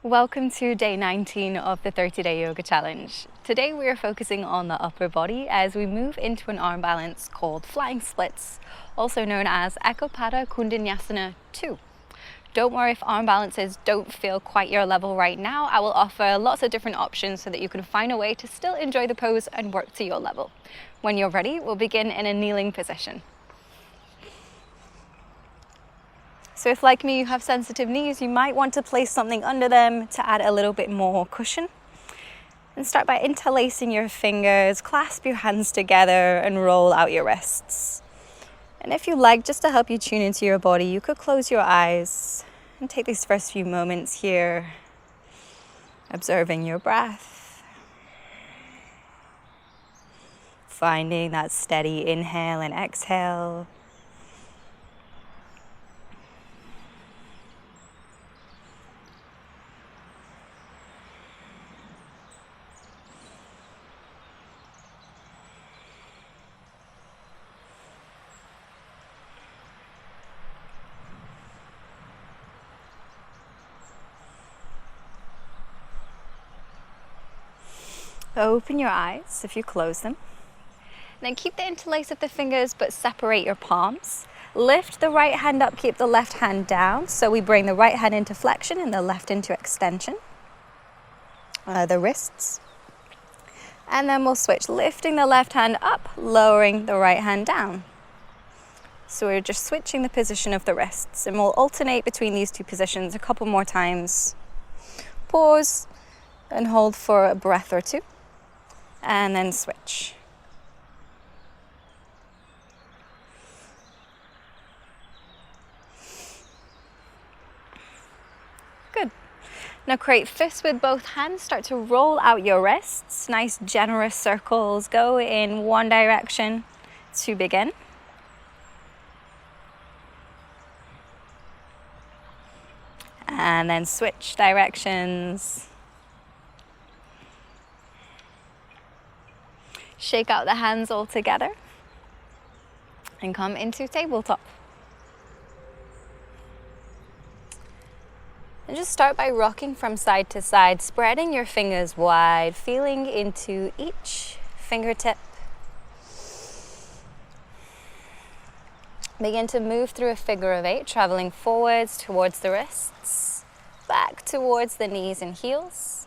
Welcome to day 19 of the 30-day yoga challenge. Today we are focusing on the upper body as we move into an arm balance called flying splits, also known as Eka Pada Koundinyasana II. Don't worry if arm balances don't feel quite your level right now. I will offer lots of different options so that you can find a way to still enjoy the pose and work to your level. When you're ready, we'll begin in a kneeling position. So if, like me, you have sensitive knees, you might want to place something under them to add a little bit more cushion. And start by interlacing your fingers, clasp your hands together and roll out your wrists. And if you like, just to help you tune into your body, you could close your eyes and take these first few moments here, observing your breath. Finding that steady inhale and exhale. Open your eyes if you close them. Then keep the interlace of the fingers but separate your palms. Lift the right hand up, keep the left hand down. So we bring the right hand into flexion and the left into extension. The wrists. And then we'll switch, lifting the left hand up, lowering the right hand down. So we're just switching the position of the wrists and we'll alternate between these two positions a couple more times. Pause and hold for a breath or two. And then switch. Good. Now create fists with both hands. Start to roll out your wrists. Nice generous circles. Go in one direction to begin. And then switch directions. Shake out the hands all together and come into tabletop. And just start by rocking from side to side, spreading your fingers wide, feeling into each fingertip. Begin to move through a figure of 8, traveling forwards towards the wrists, back towards the knees and heels.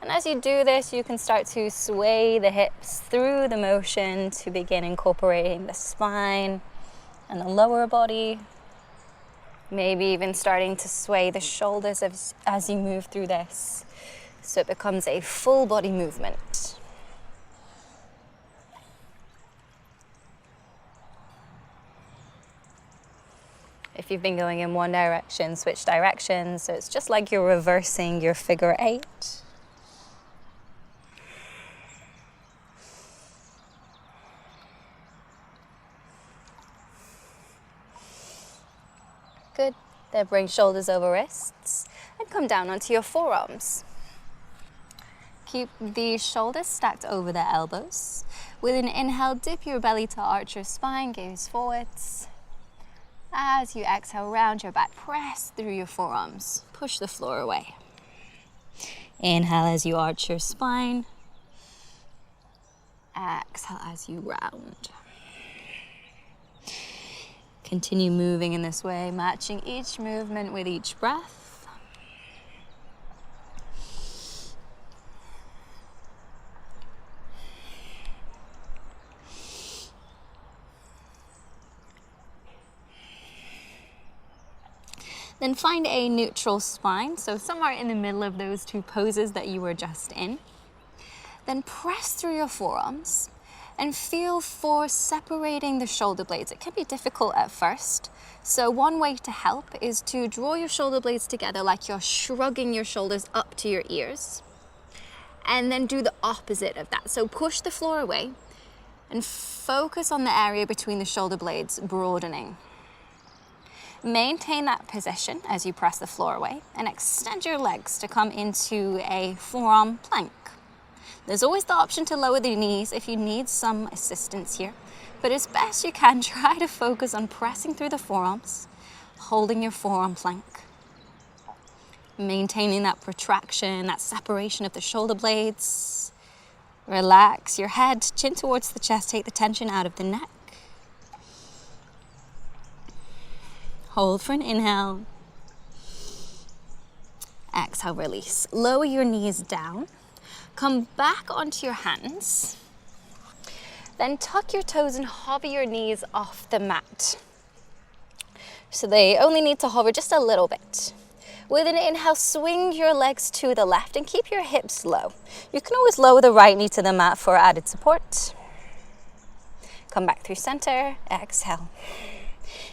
And as you do this, you can start to sway the hips through the motion to begin incorporating the spine and the lower body. Maybe even starting to sway the shoulders as you move through this, so it becomes a full body movement. If you've been going in one direction, switch directions. So it's just like you're reversing your figure 8. Good. Then bring shoulders over wrists and come down onto your forearms. Keep the shoulders stacked over the elbows. With an inhale, dip your belly to arch your spine, gaze forwards. As you exhale, round your back, press through your forearms. Push the floor away. Inhale as you arch your spine. Exhale as you round. Continue moving in this way, matching each movement with each breath. Then find a neutral spine, so somewhere in the middle of those two poses that you were just in. Then press through your forearms. And feel for separating the shoulder blades. It can be difficult at first. So one way to help is to draw your shoulder blades together like you're shrugging your shoulders up to your ears. And then do the opposite of that. So push the floor away and focus on the area between the shoulder blades broadening. Maintain that position as you press the floor away and extend your legs to come into a forearm plank. There's always the option to lower the knees if you need some assistance here, but as best you can, try to focus on pressing through the forearms, holding your forearm plank. Maintaining that protraction, that separation of the shoulder blades. Relax your head, chin towards the chest, take the tension out of the neck. Hold for an inhale. Exhale, release. Lower your knees down. Come back onto your hands. Then tuck your toes and hover your knees off the mat. So they only need to hover just a little bit. With an inhale, swing your legs to the left and keep your hips low. You can always lower the right knee to the mat for added support. Come back through center, exhale.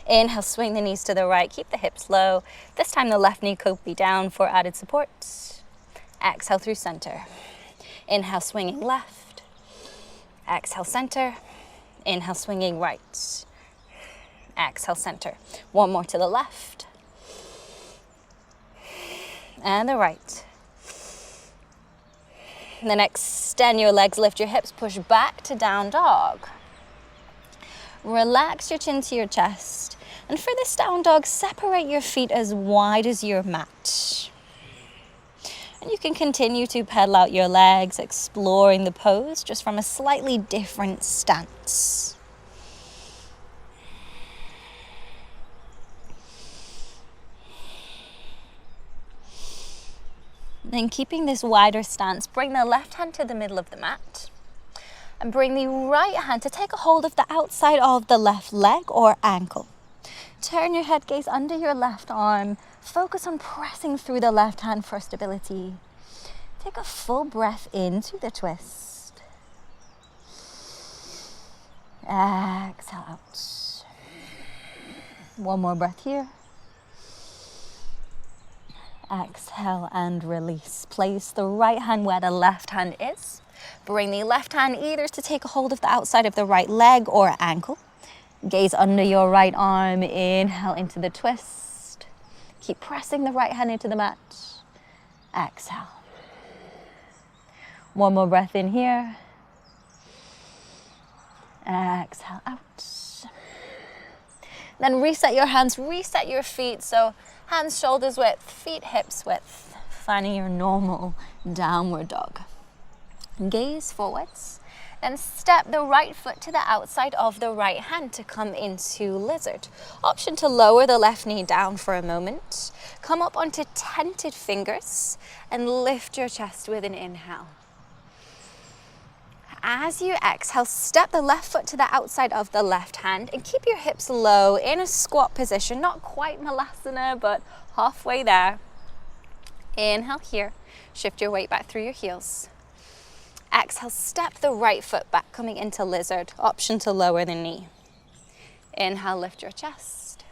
Inhale, swing the knees to the right, keep the hips low. This time the left knee could be down for added support. Exhale through center. Inhale, swinging left. Exhale, center. Inhale, swinging right. Exhale, center. One more to the left. And the right. And then extend your legs, lift your hips, push back to down dog. Relax your chin to your chest. And for this down dog, separate your feet as wide as your mat. And you can continue to pedal out your legs, exploring the pose just from a slightly different stance. Then keeping this wider stance, bring the left hand to the middle of the mat and bring the right hand to take a hold of the outside of the left leg or ankle. Turn your head gaze under your left arm. Focus on pressing through the left hand for stability. Take a full breath into the twist. Exhale out. One more breath here. Exhale and release. Place the right hand where the left hand is. Bring the left hand either to take a hold of the outside of the right leg or ankle. Gaze under your right arm. Inhale into the twist. Keep pressing the right hand into the mat. Exhale. One more breath in here. Exhale out. Then reset your hands, reset your feet. So hands, shoulders width, feet, hips width. Finding your normal downward dog. Gaze forwards. Then step the right foot to the outside of the right hand to come into lizard. Option to lower the left knee down for a moment. Come up onto tented fingers and lift your chest with an inhale. As you exhale, step the left foot to the outside of the left hand and keep your hips low in a squat position. Not quite Malasana, but halfway there. Inhale here. Shift your weight back through your heels. Exhale, step the right foot back, coming into lizard. Option to lower the knee. Inhale, lift your chest.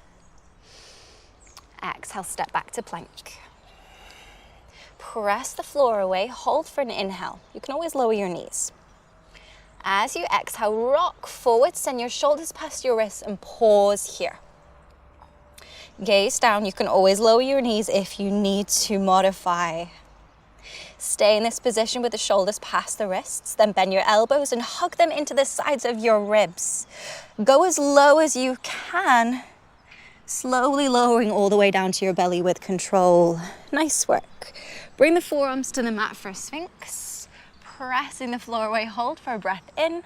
Exhale, step back to plank. Press the floor away, hold for an inhale. You can always lower your knees. As you exhale, rock forward, send your shoulders past your wrists and pause here. Gaze down. You can always lower your knees if you need to modify. Stay in this position with the shoulders past the wrists, then bend your elbows and hug them into the sides of your ribs. Go as low as you can, slowly lowering all the way down to your belly with control. Nice work. Bring the forearms to the mat for a Sphinx. Pressing the floor away, hold for a breath in.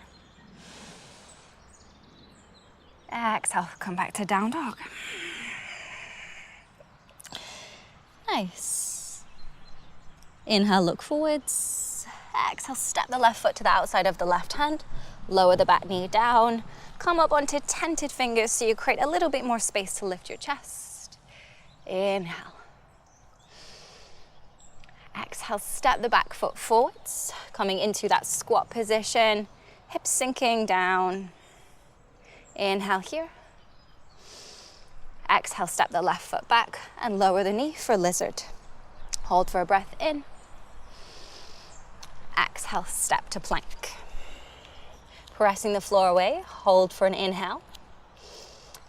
Exhale, come back to down dog. Nice. Inhale, look forwards. Exhale, step the left foot to the outside of the left hand. Lower the back knee down. Come up onto tented fingers so you create a little bit more space to lift your chest. Inhale. Exhale, step the back foot forwards, coming into that squat position, hips sinking down. Inhale here. Exhale, step the left foot back and lower the knee for lizard. Hold for a breath in. Exhale, step to plank. Pressing the floor away, hold for an inhale.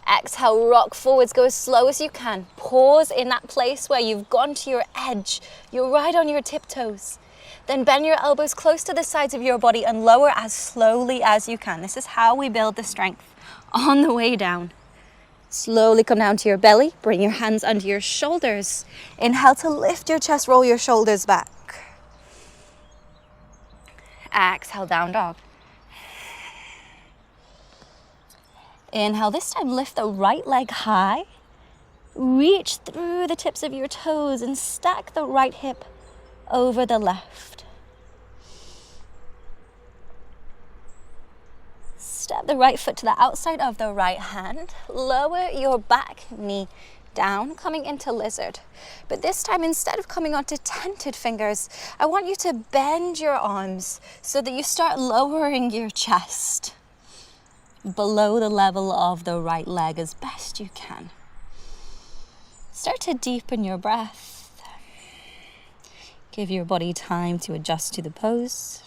Exhale, rock forwards, go as slow as you can. Pause in that place where you've gone to your edge. You're right on your tiptoes. Then bend your elbows close to the sides of your body and lower as slowly as you can. This is how we build the strength on the way down. Slowly come down to your belly. Bring your hands under your shoulders. Inhale to lift your chest, roll your shoulders back. Exhale, down dog. Inhale, this time lift the right leg high. Reach through the tips of your toes and stack the right hip over the left. Step the right foot to the outside of the right hand. Lower your back knee down, coming into lizard. But this time, instead of coming onto tented fingers, I want you to bend your arms so that you start lowering your chest below the level of the right leg as best you can. Start to deepen your breath. Give your body time to adjust to the pose.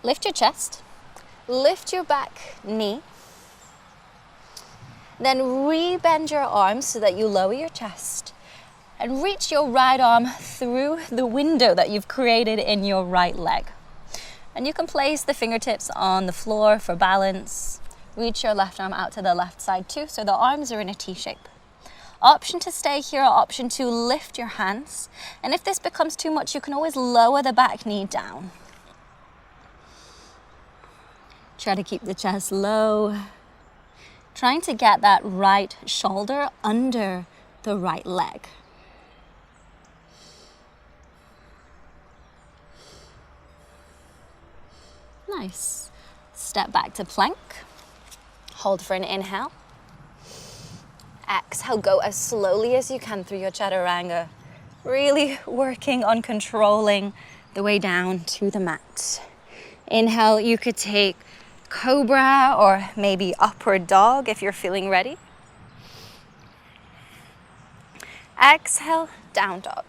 Lift your chest, lift your back knee, then re-bend your arms so that you lower your chest and reach your right arm through the window that you've created in your right leg. And you can place the fingertips on the floor for balance. Reach your left arm out to the left side too, so the arms are in a T shape. Option to stay here, option to lift your hands. And if this becomes too much, you can always lower the back knee down. Try to keep the chest low. Trying to get that right shoulder under the right leg. Nice. Step back to plank. Hold for an inhale. Exhale, go as slowly as you can through your chaturanga. Really working on controlling the way down to the mat. Inhale, you could take cobra or maybe upward dog if you're feeling ready. Exhale, down dog.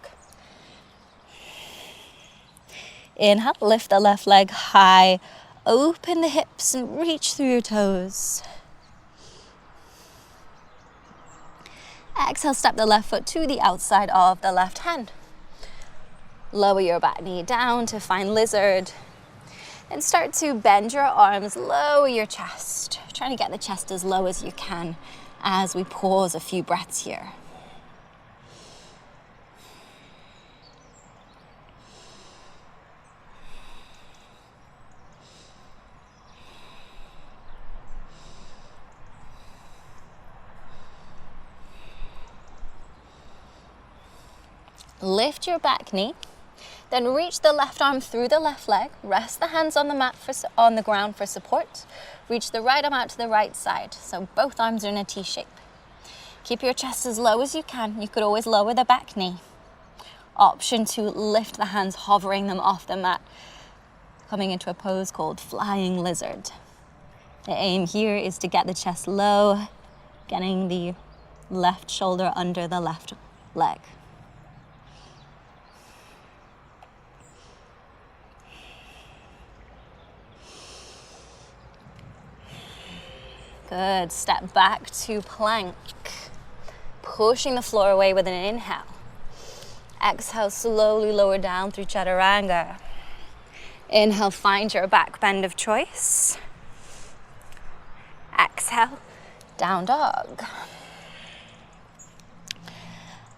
Inhale, lift the left leg high, open the hips and reach through your toes. Exhale, step the left foot to the outside of the left hand. Lower your back knee down to find lizard. And start to bend your arms, lower your chest. Trying to get the chest as low as you can as we pause a few breaths here. Lift your back knee. Then reach the left arm through the left leg. Rest the hands on the mat on the ground for support. Reach the right arm out to the right side. So both arms are in a T shape. Keep your chest as low as you can. You could always lower the back knee. Option to lift the hands, hovering them off the mat. Coming into a pose called flying lizard. The aim here is to get the chest low, getting the left shoulder under the left leg. Good, step back to plank. Pushing the floor away with an inhale. Exhale, slowly lower down through chaturanga. Inhale, find your back bend of choice. Exhale, down dog.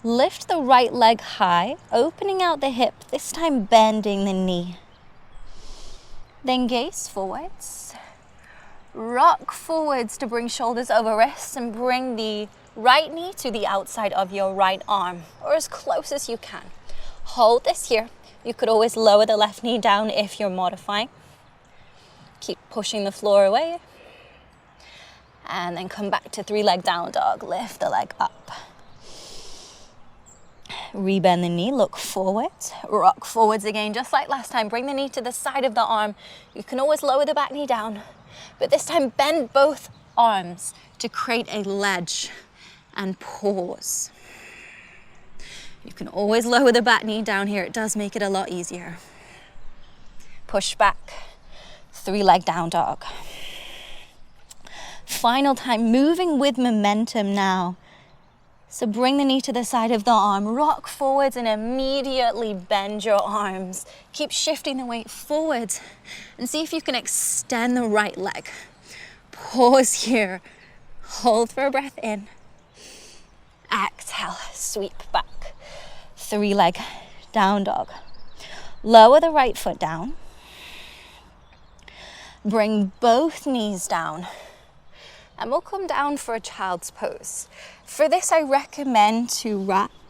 Lift the right leg high, opening out the hip, this time bending the knee. Then gaze forwards. Rock forwards to bring shoulders over wrists and bring the right knee to the outside of your right arm, or as close as you can. Hold this here. You could always lower the left knee down if you're modifying. Keep pushing the floor away. And then come back to three-leg down dog. Lift the leg up. Rebend the knee, look forward. Rock forwards again, just like last time. Bring the knee to the side of the arm. You can always lower the back knee down. But this time, bend both arms to create a ledge and pause. You can always lower the back knee down here. It does make it a lot easier. Push back, three-leg down dog. Final time, moving with momentum now. So bring the knee to the side of the arm, rock forwards and immediately bend your arms. Keep shifting the weight forwards and see if you can extend the right leg. Pause here, hold for a breath in. Exhale, sweep back. 3-leg down dog. Lower the right foot down. Bring both knees down. And we'll come down for a child's pose. For this, I recommend to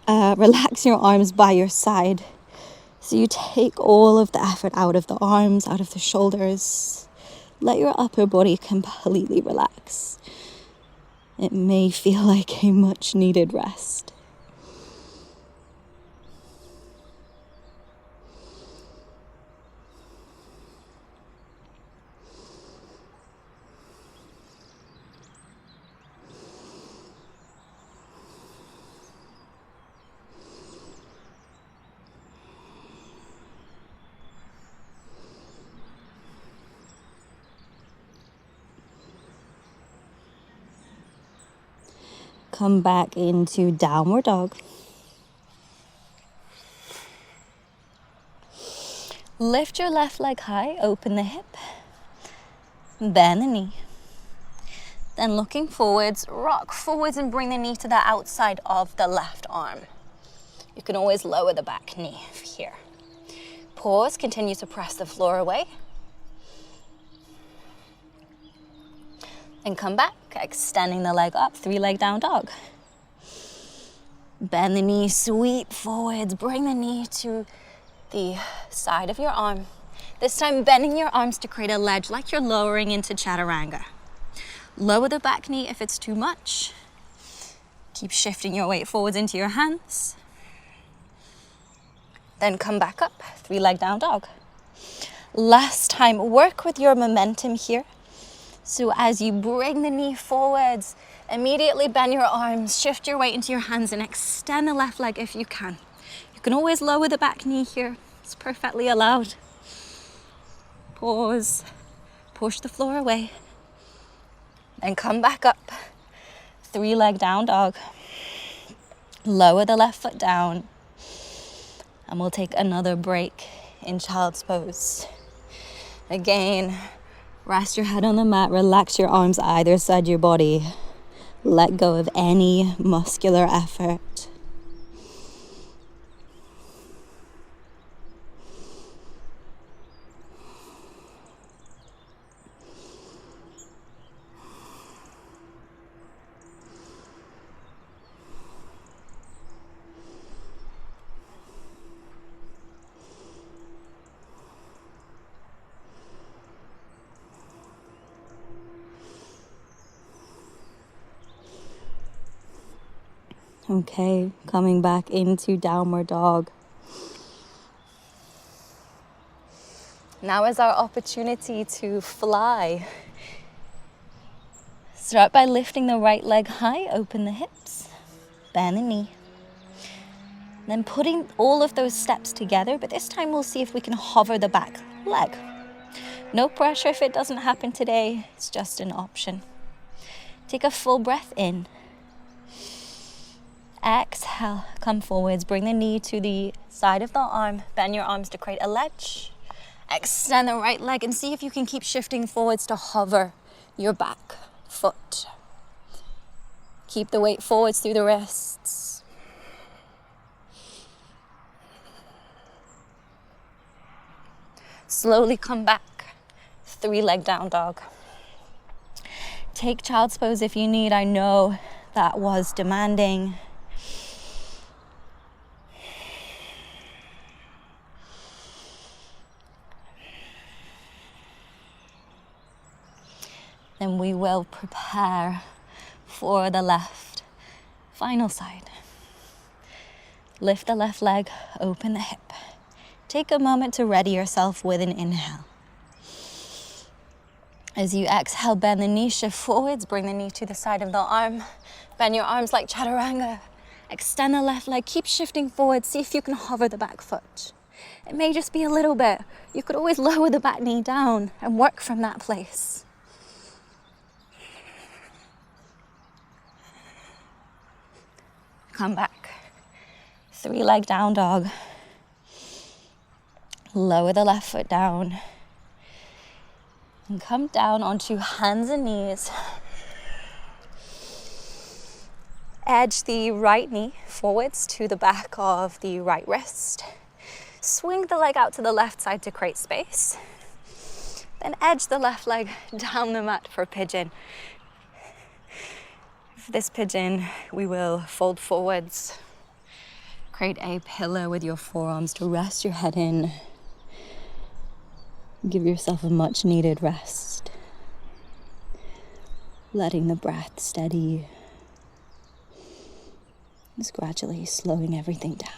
relax your arms by your side. So you take all of the effort out of the arms, out of the shoulders. Let your upper body completely relax. It may feel like a much needed rest. Come back into downward dog. Lift your left leg high, open the hip, bend the knee. Then looking forwards, rock forwards and bring the knee to the outside of the left arm. You can always lower the back knee here. Pause, continue to press the floor away. And come back, extending the leg up, 3-leg down dog. Bend the knee, sweep forwards, bring the knee to the side of your arm. This time bending your arms to create a ledge like you're lowering into chaturanga. Lower the back knee if it's too much. Keep shifting your weight forwards into your hands. Then come back up, 3-leg down dog. Last time, work with your momentum here. So as you bring the knee forwards, immediately bend your arms, shift your weight into your hands and extend the left leg if you can. You can always lower the back knee here. It's perfectly allowed. Pause, push the floor away, and come back up. 3-leg down dog. Lower the left foot down, and we'll take another break in child's pose. Again, rest your head on the mat, relax your arms either side of your body. Let go of any muscular effort. Okay, coming back into downward dog. Now is our opportunity to fly. Start by lifting the right leg high, open the hips, bend the knee. Then putting all of those steps together, but this time we'll see if we can hover the back leg. No pressure if it doesn't happen today, it's just an option. Take a full breath in. Exhale, come forwards, bring the knee to the side of the arm, bend your arms to create a ledge. Extend the right leg and see if you can keep shifting forwards to hover your back foot. Keep the weight forwards through the wrists. Slowly come back, 3-leg down dog. Take child's pose if you need. I know that was demanding. Then we will prepare for the left final side. Lift the left leg, open the hip. Take a moment to ready yourself with an inhale. As you exhale, bend the knee, shift forwards, bring the knee to the side of the arm. Bend your arms like chaturanga. Extend the left leg, keep shifting forward, see if you can hover the back foot. It may just be a little bit. You could always lower the back knee down and work from that place. Come back. 3-leg down dog. Lower the left foot down. And come down onto hands and knees. Edge the right knee forwards to the back of the right wrist. Swing the leg out to the left side to create space. Then edge the left leg down the mat for pigeon. For this pigeon, we will fold forwards. Create a pillow with your forearms to rest your head in. Give yourself a much needed rest. Letting the breath steady. Just gradually slowing everything down.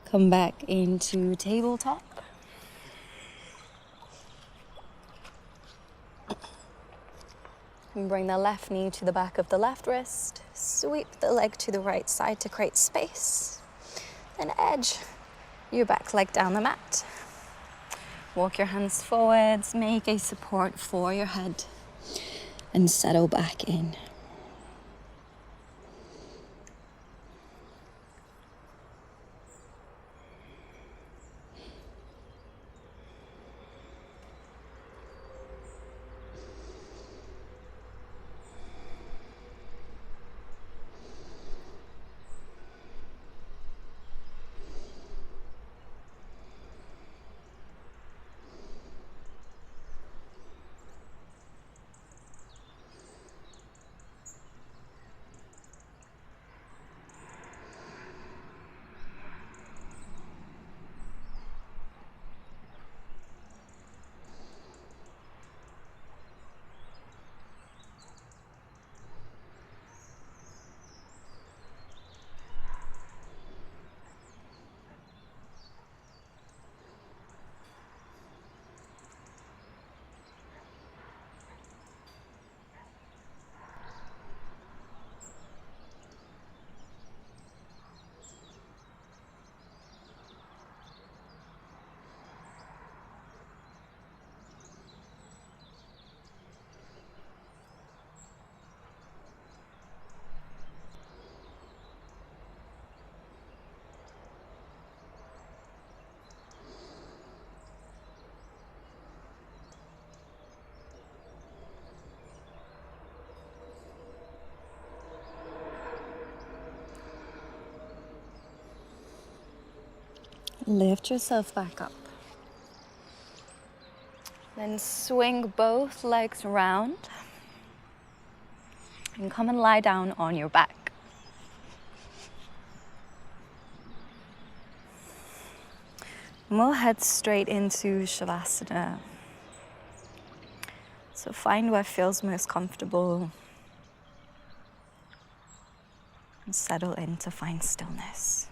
Come back into tabletop. And bring the left knee to the back of the left wrist. Sweep the leg to the right side to create space. Then edge your back leg down the mat. Walk your hands forwards, make a support for your head, and settle back in. Lift yourself back up. Then swing both legs around and come and lie down on your back. And we'll head straight into Savasana. So find what feels most comfortable and settle in to find stillness.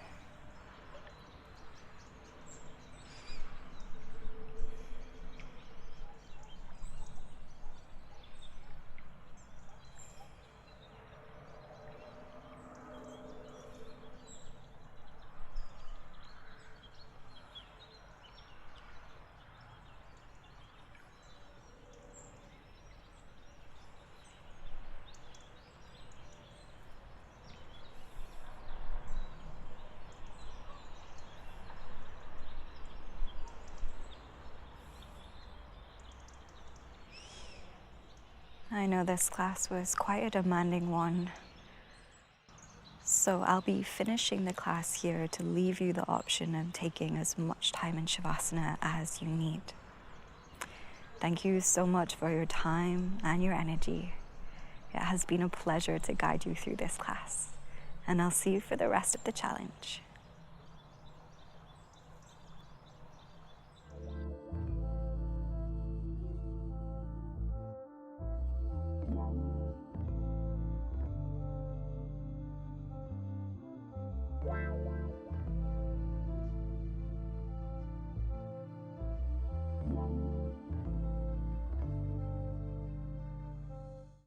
I know this class was quite a demanding one. So I'll be finishing the class here to leave you the option of taking as much time in Savasana as you need. Thank you so much for your time and your energy. It has been a pleasure to guide you through this class, and I'll see you for the rest of the challenge.